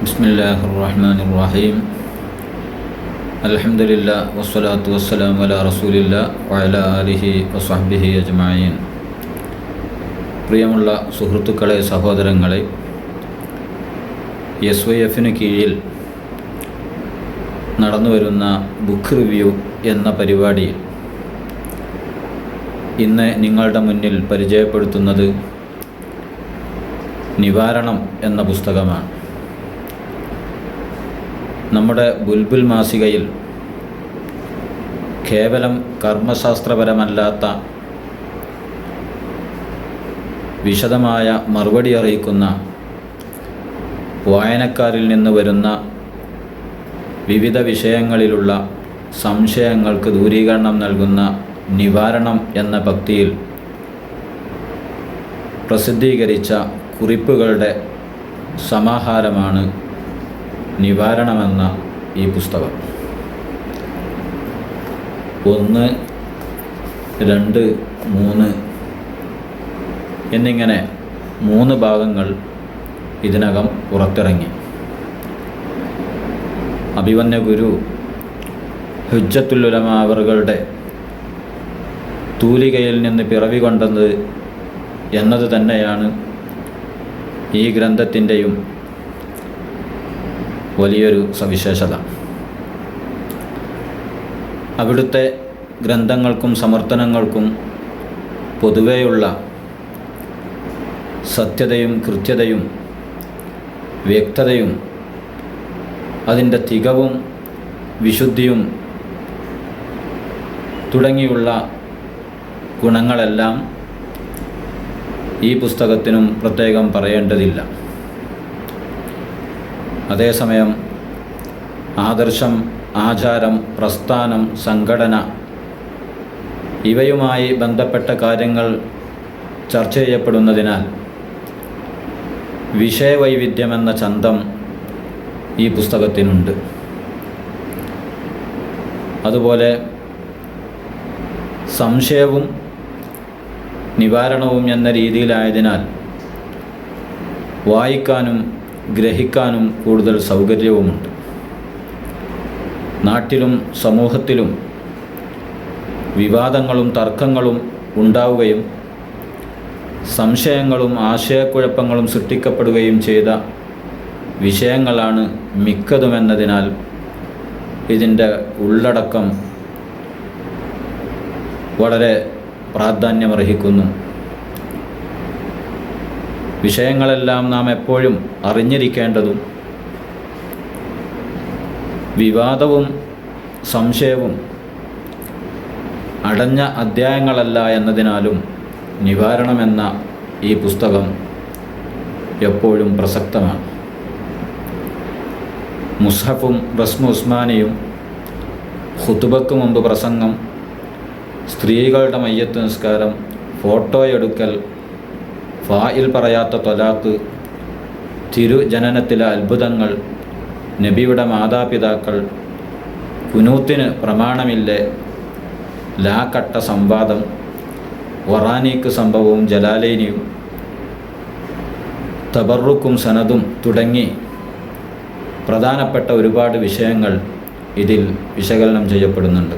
ബിസ്മില്ലാഹിർ റഹ്മാനിർ റഹീം. അൽഹംദുലില്ലാ വസ്സലാത്തു വസ്സലാമു അലാ റസൂലില്ലാ വഅലാ ആലിഹി വസ്വഹ്ബിഹി അജ്മഈൻ. പ്രിയമുള്ള സുഹൃത്തുക്കളെ, സഹോദരങ്ങളെ, SYFന് കീഴിൽ നടന്നുവരുന്ന ബുക്ക് റിവ്യൂ എന്ന പരിപാടിയിൽ ഇന്ന് നിങ്ങളുടെ മുന്നിൽ പരിചയപ്പെടുത്തുന്നത് നിവാരണം എന്ന പുസ്തകമാണ്. നമ്മുടെ ബുൽബുൽ മാസികയിൽ കേവലം കർമ്മശാസ്ത്രപരമല്ലാത്ത വിശദമായ മറുപടി അറിയിക്കുന്ന വായനക്കാരിൽ നിന്ന് വരുന്ന വിവിധ വിഷയങ്ങളിലുള്ള സംശയങ്ങൾക്ക് ദൂരീകരണം നൽകുന്ന നിവാരണം എന്ന പക്തിയിൽ പ്രസിദ്ധീകരിച്ച കുറിപ്പുകളുടെ സമാഹാരമാണ് നിവാരണമെന്ന ഈ പുസ്തകം. 1, 2, 3 എന്നിങ്ങനെ 3 ഭാഗങ്ങൾ ഇതിനകം പുറത്തിറങ്ങി. അഭിവന്യ ഗുരു ഹുജ്ജത്തുൽ ഉലമ അവറുകളുടെ തൂലികയിൽ നിന്ന് പിറവി കൊണ്ടത് എന്നത് തന്നെയാണ് ഈ ഗ്രന്ഥത്തിൻ്റെയും വലിയൊരു സവിശേഷത. അവിടുത്തെ ഗ്രന്ഥങ്ങൾക്കും സമർത്ഥനങ്ങൾക്കും പൊതുവെയുള്ള സത്യതയും കൃത്യതയും വ്യക്തതയും അതിൻ്റെ തികവും വിശുദ്ധിയും തുടങ്ങിയുള്ള ഗുണങ്ങളെല്ലാം ഈ പുസ്തകത്തിനും പ്രത്യേകം പറയേണ്ടതില്ല. അതേസമയം ആദർശം, ആചാരം, പ്രസ്ഥാനം, സംഘടന ഇവയുമായി ബന്ധപ്പെട്ട കാര്യങ്ങൾ ചർച്ച ചെയ്യപ്പെടുന്നതിനാൽ വിഷയവൈവിധ്യമെന്ന ചന്തം ഈ പുസ്തകത്തിനുണ്ട്. അതുപോലെ സംശയവും നിവാരണവും എന്ന രീതിയിലായതിനാൽ വായിക്കാനും ഗ്രഹിക്കാനും കൂടുതൽ സൗകര്യവുമുണ്ട്. നാട്ടിലും സമൂഹത്തിലും വിവാദങ്ങളും തർക്കങ്ങളും ഉണ്ടാവുകയും സംശയങ്ങളും ആശയക്കുഴപ്പങ്ങളും സൃഷ്ടിക്കപ്പെടുകയും ചെയ്ത വിഷയങ്ങളാണ് മിക്കതുമെന്നതിനാൽ ഇതിൻ്റെ ഉള്ളടക്കം വളരെ പ്രാധാന്യമർഹിക്കുന്നു. വിഷയങ്ങളെല്ലാം നാം എപ്പോഴും അറിഞ്ഞിരിക്കേണ്ടതും വിവാദവും സംശയവും അടഞ്ഞ അധ്യായങ്ങളല്ല എന്നതിനാലും നിവാരണമെന്ന ഈ പുസ്തകം എപ്പോഴും പ്രസക്തമാണ്. മുസ്ഹഫും റസ്മു ഉസ്മാനിയും, ഖുതുബക്ക് മുമ്പ് പ്രസംഗം, സ്ത്രീകളുടെ മയ്യത്ത് നിസ്കാരം, ഫോട്ടോയെടുക്കൽ, ഫായിൽ പറയാത്ത ത്വലാഖ്, തിരുജനനത്തിലെ അത്ഭുതങ്ങൾ, നബിയുടെ മാതാപിതാക്കൾ, കുനൂത്തിന് പ്രമാണമില്ലേ, ലാക്കട്ട സംവാദം, വറാനീക്ക് സംഭവവും ജലാലൈനിയും, തബറുക്കും സനദും തുടങ്ങി പ്രധാനപ്പെട്ട ഒരുപാട് വിഷയങ്ങൾ ഇതിൽ വിശകലനം ചെയ്യപ്പെടുന്നുണ്ട്.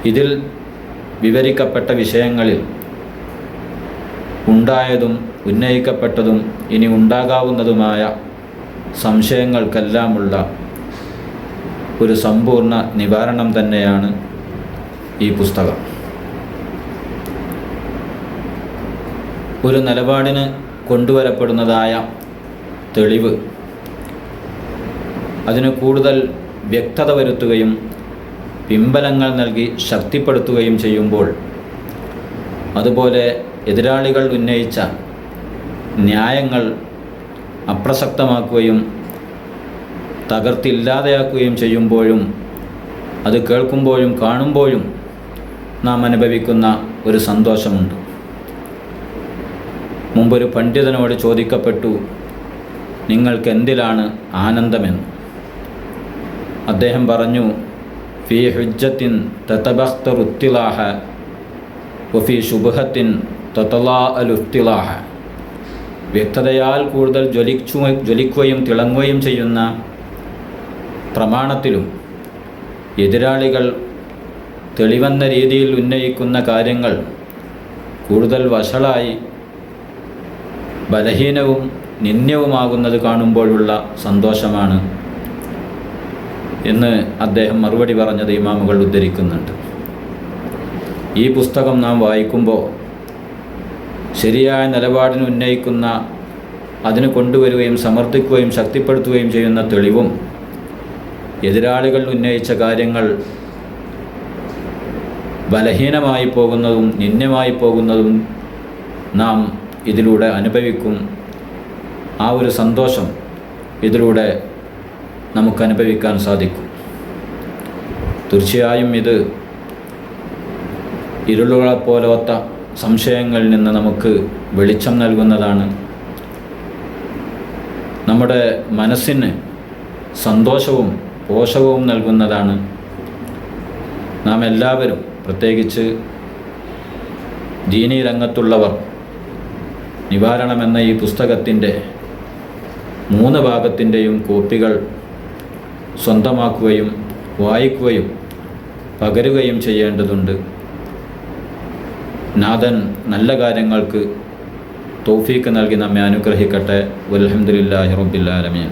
ഇതിൽ വിവരിക്കപ്പെട്ട വിഷയങ്ങളിൽ ഉണ്ടായതും ഉന്നയിക്കപ്പെട്ടതും ഇനി ഉണ്ടാകാവുന്നതുമായ സംശയങ്ങൾക്കെല്ലാമുള്ള ഒരു സമ്പൂർണ്ണ നിവാരണം തന്നെയാണ് ഈ പുസ്തകം. ഒരു നിലപാടിന് കൊണ്ടുവരപ്പെടുന്നതായ തെളിവ് അതിന് കൂടുതൽ വ്യക്തത വരുത്തുകയും പിൻബലങ്ങൾ നൽകി ശക്തിപ്പെടുത്തുകയും ചെയ്യുമ്പോൾ, അതുപോലെ എതിരാളികൾ ഉന്നയിച്ച ന്യായങ്ങൾ അപ്രസക്തമാക്കുകയും തകർത്തില്ലാതെയാക്കുകയും ചെയ്യുമ്പോഴും, അത് കേൾക്കുമ്പോഴും കാണുമ്പോഴും നാം അനുഭവിക്കുന്ന ഒരു സന്തോഷമുണ്ട്. മുമ്പൊരു പണ്ഡിതനോട് ചോദിക്കപ്പെട്ടു, നിങ്ങൾക്കെന്തിലാണ് ആനന്ദമെന്ന്. അദ്ദേഹം പറഞ്ഞു, ഫീ ഹുജ്ജത്തിൻ തതബഖ്തറു ഇത്തിലാഹ വഫീ ശുബ്ഹത്തിൻ തതലാഅലു ഇത്തിലാഹ. വ്യക്തതയാൽ കൂടുതൽ ജ്വലിക്കുകയും തിളങ്ങുകയും ചെയ്യുന്ന പ്രമാണത്തിലും എതിരാളികൾ തെളിവെന്ന രീതിയിൽ ഉന്നയിക്കുന്ന കാര്യങ്ങൾ കൂടുതൽ വഷളായി ബലഹീനവും നിന്ദ്യവുമാകുന്നത് കാണുമ്പോഴുള്ള സന്തോഷമാണ് എന്ന് അദ്ദേഹം മറുപടി പറഞ്ഞത് ഇമാമുകൾ ഉദ്ധരിക്കുന്നുണ്ട്. ഈ പുസ്തകം നാം വായിക്കുമ്പോൾ ശരിയായ നിലപാടിന് ഉന്നയിക്കുന്ന, അതിന് കൊണ്ടുവരികയും സമർത്ഥിക്കുകയും ശക്തിപ്പെടുത്തുകയും ചെയ്യുന്ന തെളിവും എതിരാളികൾ ഉന്നയിച്ച കാര്യങ്ങൾ ബലഹീനമായി പോകുന്നതും നിന്ദ്യമായി പോകുന്നതും നാം ഇതിലൂടെ അനുഭവിക്കും. ആ ഒരു സന്തോഷം ഇതിലൂടെ നമുക്ക് അനുഭവിക്കാൻ സാധിക്കും. തീർച്ചയായും ഇത് ഇരുളുകളെപ്പോലൊത്ത സംശയങ്ങളിൽ നിന്ന് നമുക്ക് വെളിച്ചം നൽകുന്നതാണ്. നമ്മുടെ മനസ്സിന് സന്തോഷവും പോഷകവും നൽകുന്നതാണ്. നാം എല്ലാവരും, പ്രത്യേകിച്ച് ദീനീ രംഗത്തുള്ളവർ, നിവാരണമെന്ന ഈ പുസ്തകത്തിൻ്റെ 3 ഭാഗത്തിൻ്റെയും കോപ്പികൾ സ്വന്തമാക്കുകയും വായിക്കുകയും പകരുകയും ചെയ്യേണ്ടതുണ്ട്. നാഥൻ നല്ല കാര്യങ്ങൾക്ക് തൗഫീക്ക് നൽകി നമ്മെ അനുഗ്രഹിക്കട്ടെ. വൽഹംദുലില്ലാഹി റബ്ബിൽ ആലമീൻ.